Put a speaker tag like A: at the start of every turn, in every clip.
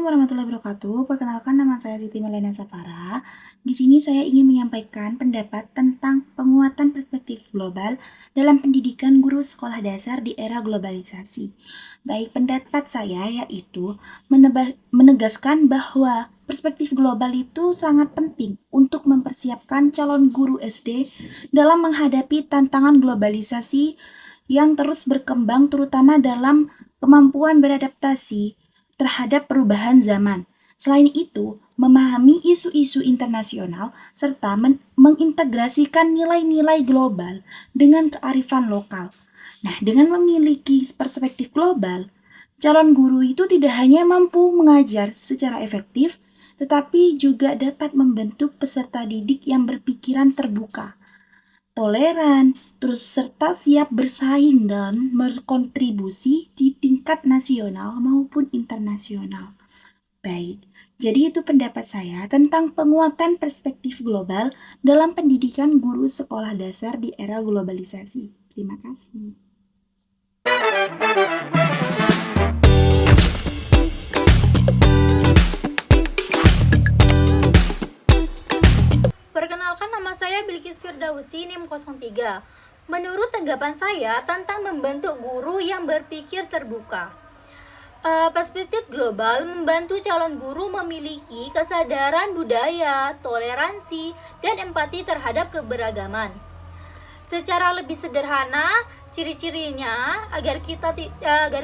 A: warahmatullahi wabarakatuh. Perkenalkan, nama saya Siti Melena Safara. Di sini saya ingin menyampaikan pendapat tentang penguatan perspektif global dalam pendidikan guru sekolah dasar di era globalisasi. Baik, pendapat saya yaitu menegaskan bahwa perspektif global itu sangat penting untuk mempersiapkan calon guru SD dalam menghadapi tantangan globalisasi yang terus berkembang, terutama dalam kemampuan beradaptasi terhadap perubahan zaman. Selain itu, memahami isu-isu internasional serta mengintegrasikan nilai-nilai global dengan kearifan lokal. Nah, dengan memiliki perspektif global, calon guru itu tidak hanya mampu mengajar secara efektif, tetapi juga dapat membentuk peserta didik yang berpikiran terbuka, toleran, terus serta siap bersaing dan berkontribusi di tingkat nasional maupun internasional. Baik, jadi itu pendapat saya tentang penguatan perspektif global dalam pendidikan guru sekolah dasar di era globalisasi. Terima kasih.
B: Perkenalkan, nama saya Bilkis Firdausi, NIM 03. Menurut tanggapan saya tentang membentuk guru yang berpikir terbuka. Perspektif global membantu calon guru memiliki kesadaran budaya, toleransi, dan empati terhadap keberagaman. Secara lebih sederhana, ciri-cirinya agar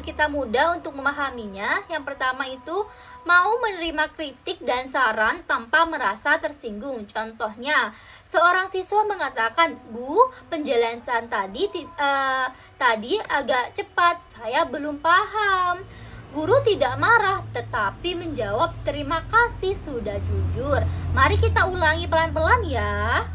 B: kita mudah untuk memahaminya. Yang pertama itu mau menerima kritik dan saran tanpa merasa tersinggung. Contohnya, seorang siswa mengatakan, "Bu, penjelasan tadi agak cepat, saya belum paham." Guru tidak marah, tetapi menjawab, "Terima kasih sudah jujur. Mari kita ulangi pelan-pelan ya."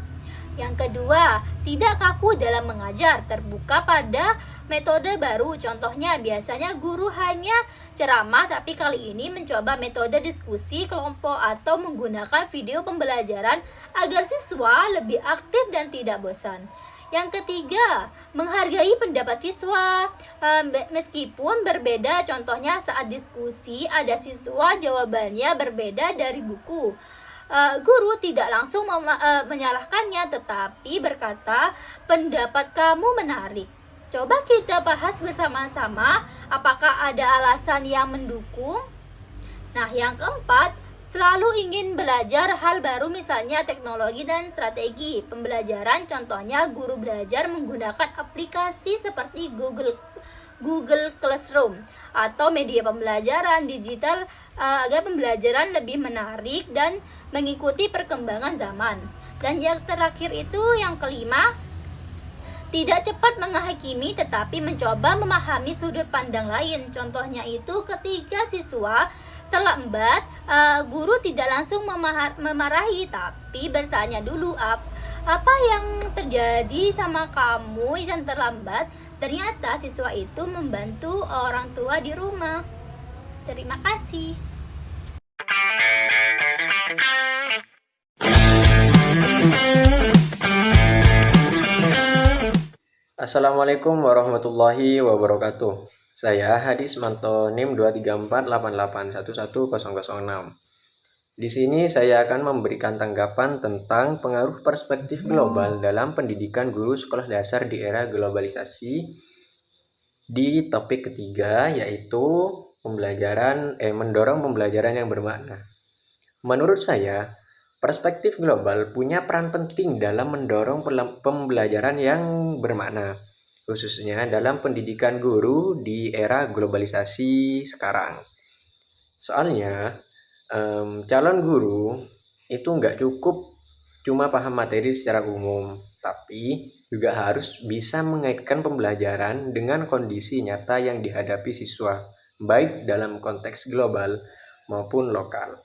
B: Yang kedua, tidak kaku dalam mengajar, terbuka pada metode baru. Contohnya, biasanya guru hanya ceramah, tapi kali ini mencoba metode diskusi kelompok atau menggunakan video pembelajaran agar siswa lebih aktif dan tidak bosan. Yang ketiga, menghargai pendapat siswa. Meskipun berbeda, contohnya saat diskusi ada siswa jawabannya berbeda dari buku. Guru tidak langsung menyalahkannya, tetapi berkata, "Pendapat kamu menarik. Coba kita bahas bersama-sama apakah ada alasan yang mendukung." Nah, yang keempat, selalu ingin belajar hal baru, misalnya teknologi dan strategi pembelajaran. Contohnya, guru belajar menggunakan aplikasi seperti Google Classroom atau media pembelajaran digital agar pembelajaran lebih menarik dan mengikuti perkembangan zaman. Dan yang terakhir itu yang kelima, tidak cepat menghakimi tetapi mencoba memahami sudut pandang lain. Contohnya itu ketika siswa terlambat, guru tidak langsung memarahi tapi bertanya dulu, apa yang terjadi sama kamu yang terlambat. Ternyata siswa itu membantu orang tua di rumah. Terima kasih.
C: Assalamualaikum warahmatullahi wabarakatuh. Saya Hadis Manto NIM 23488111006. Di sini saya akan memberikan tanggapan tentang pengaruh perspektif global dalam pendidikan guru sekolah dasar di era globalisasi di topik ketiga, yaitu mendorong pembelajaran yang bermakna. Menurut saya, perspektif global punya peran penting dalam mendorong pembelajaran yang bermakna, khususnya dalam pendidikan guru di era globalisasi sekarang. Soalnya, calon guru itu nggak cukup cuma paham materi secara umum, tapi juga harus bisa mengaitkan pembelajaran dengan kondisi nyata yang dihadapi siswa, baik dalam konteks global maupun lokal.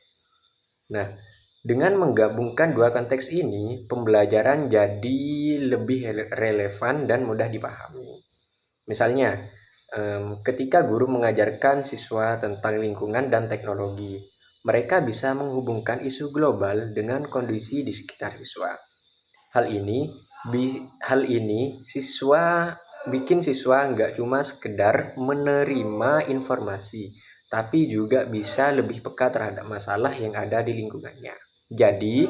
C: Nah, dengan menggabungkan dua konteks ini, pembelajaran jadi lebih relevan dan mudah dipahami. Misalnya, ketika guru mengajarkan siswa tentang lingkungan dan teknologi, mereka bisa menghubungkan isu global dengan kondisi di sekitar siswa. Hal ini bikin siswa nggak cuma sekedar menerima informasi, tapi juga bisa lebih peka terhadap masalah yang ada di lingkungannya. Jadi,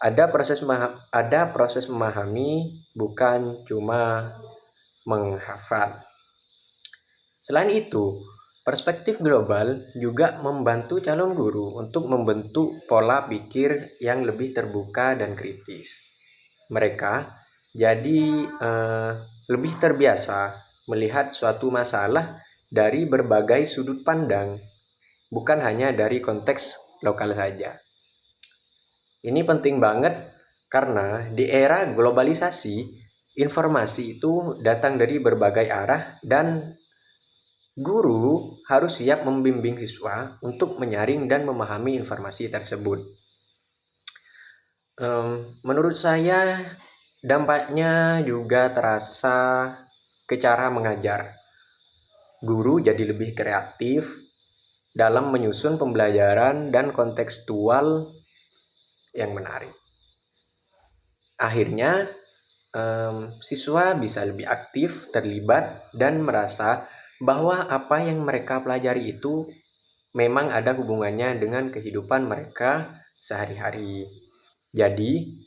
C: ada proses memahami, bukan cuma menghafal. Selain itu, perspektif global juga membantu calon guru untuk membentuk pola pikir yang lebih terbuka dan kritis. Mereka jadi lebih terbiasa melihat suatu masalah dari berbagai sudut pandang, bukan hanya dari konteks lokal saja. Ini penting banget karena di era globalisasi, informasi itu datang dari berbagai arah dan guru harus siap membimbing siswa untuk menyaring dan memahami informasi tersebut. Menurut saya, dampaknya juga terasa ke cara mengajar. Guru jadi lebih kreatif dalam menyusun pembelajaran dan kontekstual yang menarik. Akhirnya, siswa bisa lebih aktif, terlibat, dan merasa bahwa apa yang mereka pelajari itu memang ada hubungannya dengan kehidupan mereka sehari-hari. Jadi,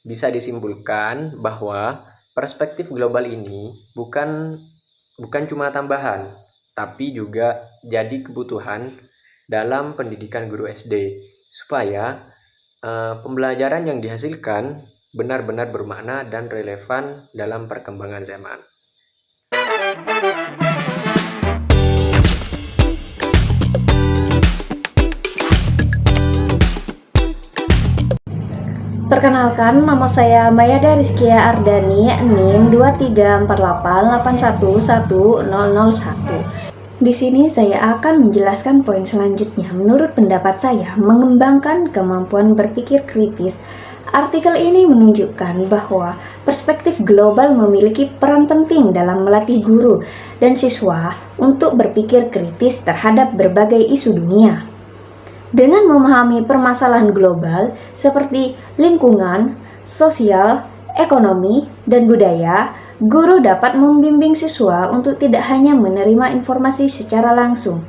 C: bisa disimpulkan bahwa perspektif global ini bukan cuma tambahan, tapi juga jadi kebutuhan dalam pendidikan guru SD supaya pembelajaran yang dihasilkan benar-benar bermakna dan relevan dalam perkembangan zaman.
D: Perkenalkan, nama saya Mayada Rizkia Ardani, NIM 2348811001. Di sini saya akan menjelaskan poin selanjutnya. Menurut pendapat saya, mengembangkan kemampuan berpikir kritis. Artikel ini menunjukkan bahwa perspektif global memiliki peran penting dalam melatih guru dan siswa untuk berpikir kritis terhadap berbagai isu dunia. Dengan memahami permasalahan global seperti lingkungan, sosial, ekonomi, dan budaya, guru dapat membimbing siswa untuk tidak hanya menerima informasi secara langsung,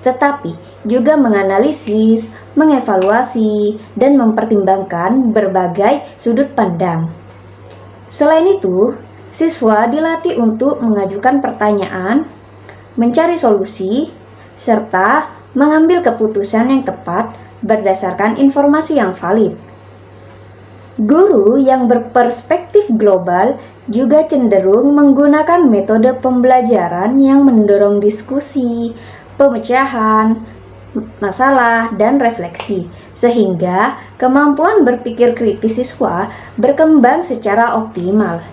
D: tetapi juga menganalisis, mengevaluasi, dan mempertimbangkan berbagai sudut pandang. Selain itu, siswa dilatih untuk mengajukan pertanyaan, mencari solusi, serta mengambil keputusan yang tepat berdasarkan informasi yang valid. Guru yang berperspektif global juga cenderung menggunakan metode pembelajaran yang mendorong diskusi, pemecahan masalah, dan refleksi, sehingga kemampuan berpikir kritis siswa berkembang secara optimal.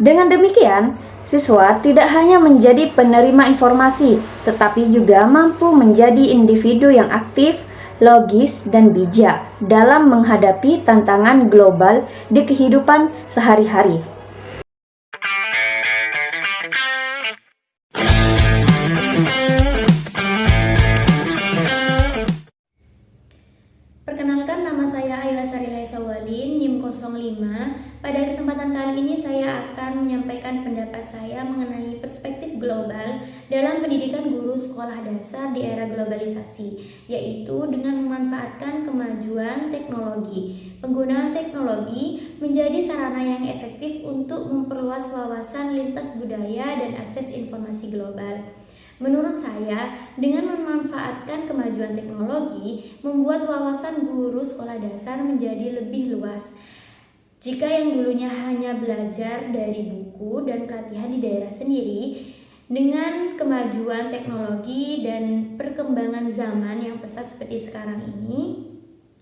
D: Dengan demikian, siswa tidak hanya menjadi penerima informasi, tetapi juga mampu menjadi individu yang aktif, logis, dan bijak dalam menghadapi tantangan global di kehidupan sehari-hari.
E: Perkenalkan, nama saya Ayu Asari Laisawalin, NIM 05. Pada kesempatan kali ini saya akan menyampaikan pendapat saya mengenai perspektif global dalam pendidikan guru sekolah dasar di era globalisasi, yaitu dengan memanfaatkan kemajuan teknologi. Penggunaan teknologi menjadi sarana yang efektif untuk memperluas wawasan lintas budaya dan akses informasi global. Menurut saya, dengan memanfaatkan kemajuan teknologi, membuat wawasan guru sekolah dasar menjadi lebih luas. Jika yang dulunya hanya belajar dari buku dan pelatihan di daerah sendiri, dengan kemajuan teknologi dan perkembangan zaman yang pesat seperti sekarang ini,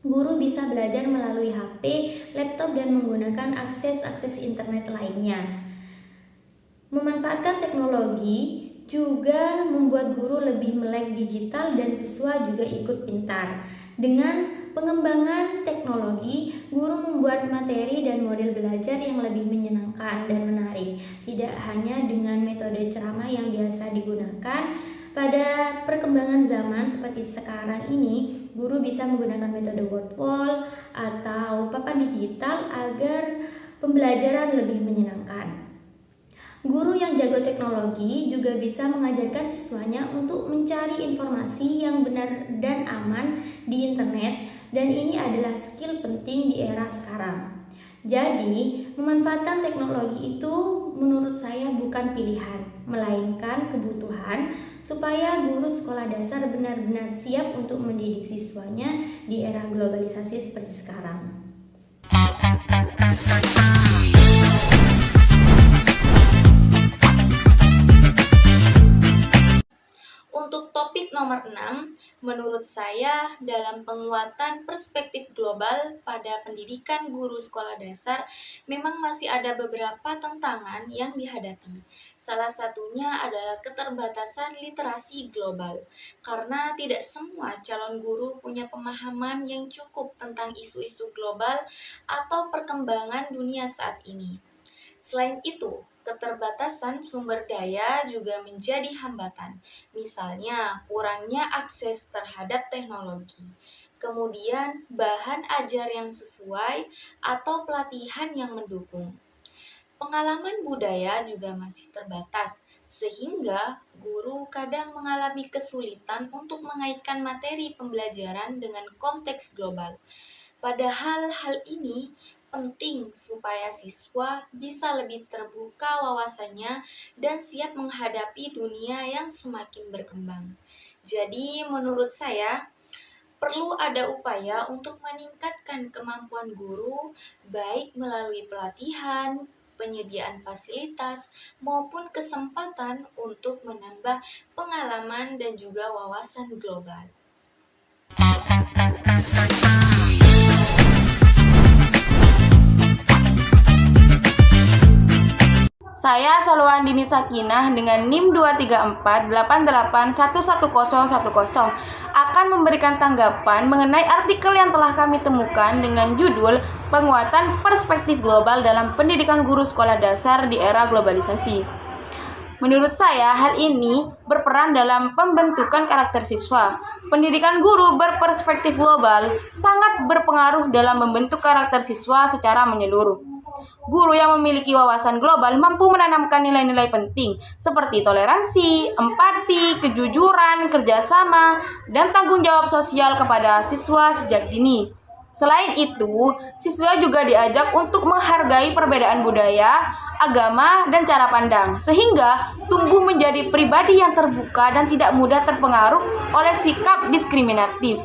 E: guru bisa belajar melalui HP, laptop, dan menggunakan akses internet lainnya. Memanfaatkan teknologi juga membuat guru lebih melek digital dan siswa juga ikut pintar. Dengan pengembangan teknologi, guru membuat materi dan model belajar yang lebih menyenangkan dan menarik, tidak hanya dengan metode ceramah yang biasa digunakan. Pada perkembangan zaman seperti sekarang ini, guru bisa menggunakan metode word wall atau papan digital agar pembelajaran lebih menyenangkan. Guru yang jago teknologi juga bisa mengajarkan siswanya untuk mencari informasi yang benar dan aman di internet, dan ini adalah skill penting di era sekarang. Jadi, memanfaatkan teknologi itu menurut saya bukan pilihan, melainkan kebutuhan supaya guru sekolah dasar benar-benar siap untuk mendidik siswanya di era globalisasi seperti sekarang.
F: Untuk topik nomor 6, menurut saya dalam penguatan perspektif global pada pendidikan guru sekolah dasar memang masih ada beberapa tantangan yang dihadapi. Salah satunya adalah keterbatasan literasi global, karena tidak semua calon guru punya pemahaman yang cukup tentang isu-isu global atau perkembangan dunia saat ini. Selain itu, keterbatasan sumber daya juga menjadi hambatan, misalnya kurangnya akses terhadap teknologi, kemudian bahan ajar yang sesuai atau pelatihan yang mendukung. Pengalaman budaya juga masih terbatas, sehingga guru kadang mengalami kesulitan untuk mengaitkan materi pembelajaran dengan konteks global. Padahal hal ini penting supaya siswa bisa lebih terbuka wawasannya dan siap menghadapi dunia yang semakin berkembang. Jadi menurut saya, perlu ada upaya untuk meningkatkan kemampuan guru, baik melalui pelatihan, penyediaan fasilitas, maupun kesempatan untuk menambah pengalaman dan juga wawasan global.
G: Saya Salwandini Sakinah dengan NIM 23488111010 akan memberikan tanggapan mengenai artikel yang telah kami temukan dengan judul Penguatan Perspektif Global dalam Pendidikan Guru Sekolah Dasar di Era Globalisasi. Menurut saya, hal ini berperan dalam pembentukan karakter siswa. Pendidikan guru berperspektif global sangat berpengaruh dalam membentuk karakter siswa secara menyeluruh. Guru yang memiliki wawasan global mampu menanamkan nilai-nilai penting seperti toleransi, empati, kejujuran, kerjasama, dan tanggung jawab sosial kepada siswa sejak dini. Selain itu, siswa juga diajak untuk menghargai perbedaan budaya, agama, dan cara pandang, sehingga tumbuh menjadi pribadi yang terbuka dan tidak mudah terpengaruh oleh sikap diskriminatif.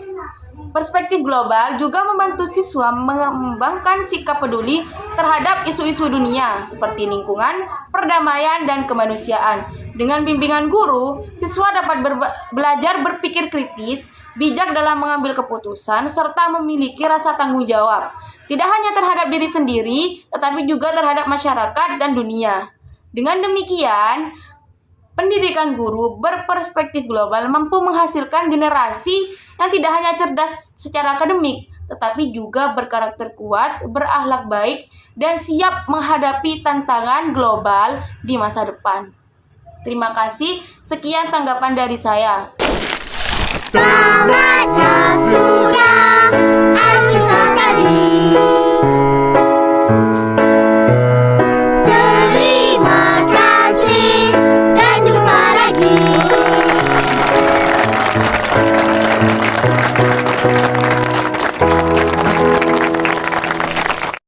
G: Perspektif global juga membantu siswa mengembangkan sikap peduli terhadap isu-isu dunia seperti lingkungan, perdamaian, dan kemanusiaan. Dengan bimbingan guru, siswa dapat belajar berpikir kritis, bijak dalam mengambil keputusan, serta memiliki rasa tanggung jawab. Tidak hanya terhadap diri sendiri, tetapi juga terhadap masyarakat dan dunia. Dengan demikian, pendidikan guru berperspektif global mampu menghasilkan generasi yang tidak hanya cerdas secara akademik, tetapi juga berkarakter kuat, berakhlak baik, dan siap menghadapi tantangan global di masa depan. Terima kasih, sekian tanggapan dari saya.